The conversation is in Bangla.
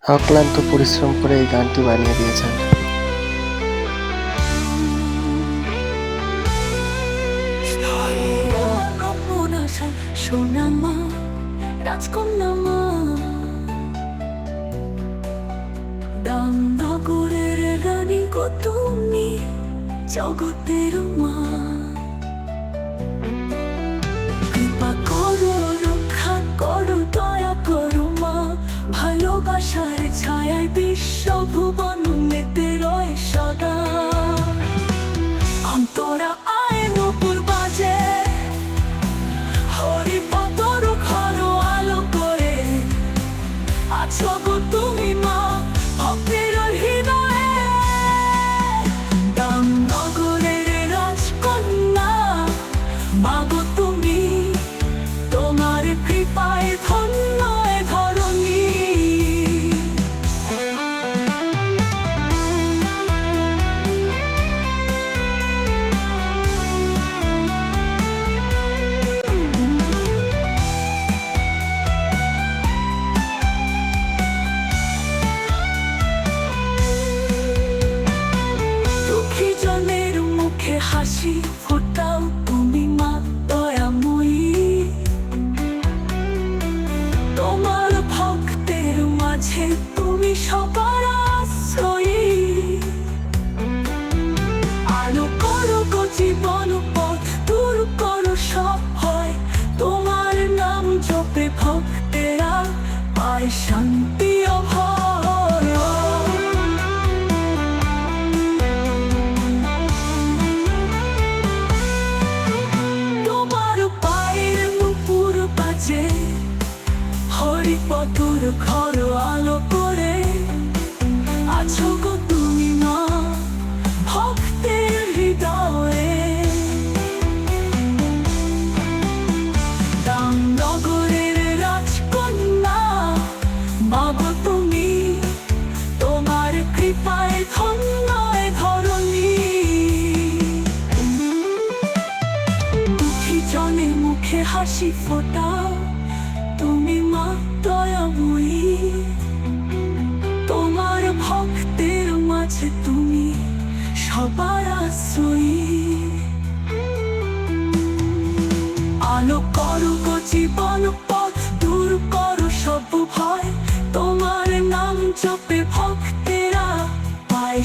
অক্লান্ত পরিশ্রম করে এই গানটি বানিয়ে দিয়েছেন। সোনা মা, রাজকন্যা মা, দামনগরের রানী গো তুমি, জগতের মা। কৃপা করো, রক্ষা করো, দয়া করো মা, ভালোবাসার ছায়ায় বিশ্বভুবন মেতে রয় সদা। অন্তরা আয় নূপুর বাজে, হরিপদর ঘর আলো করে, আছো গো তুমি মা ভক্তের হৃদয়ে। দামনগরের রাজকন্যা মা গো তুমি, তোমার কৃপায় ধন্য এ ধরণী। দুঃখী জনের মুখে হাসি ফোটাও তুমি মা দয়াময়ী। তোমার ভক্তের মাঝে তুমি সবার আশ্রয়ী। আলো করো গো জীবন পথ, দূর করো সব ভয়, তোমার নাম জপে ভক্তেরা পায় শান্তি অভয়। তোমার পায়ের নূপুর বাজে, হরিপদর ঘর আলো করে, আছো গো তুমি মা ভক্তের হৃদয়ে। দামনগরের রাজকন্যা মা গো তুমি, তোমার কৃপায় ধন্য এ ধরণী। দুঃখী জনে মুখে হাসি ফোটাও তুমি মা দয়াময়ী। তোমার ভক্তের মাঝে তুমি সবার আশ্রয়ী। আলো করো গো জীবন পথ, দূর করো সব ভয়, তোমার নাম জপে ভক্তেরা পায়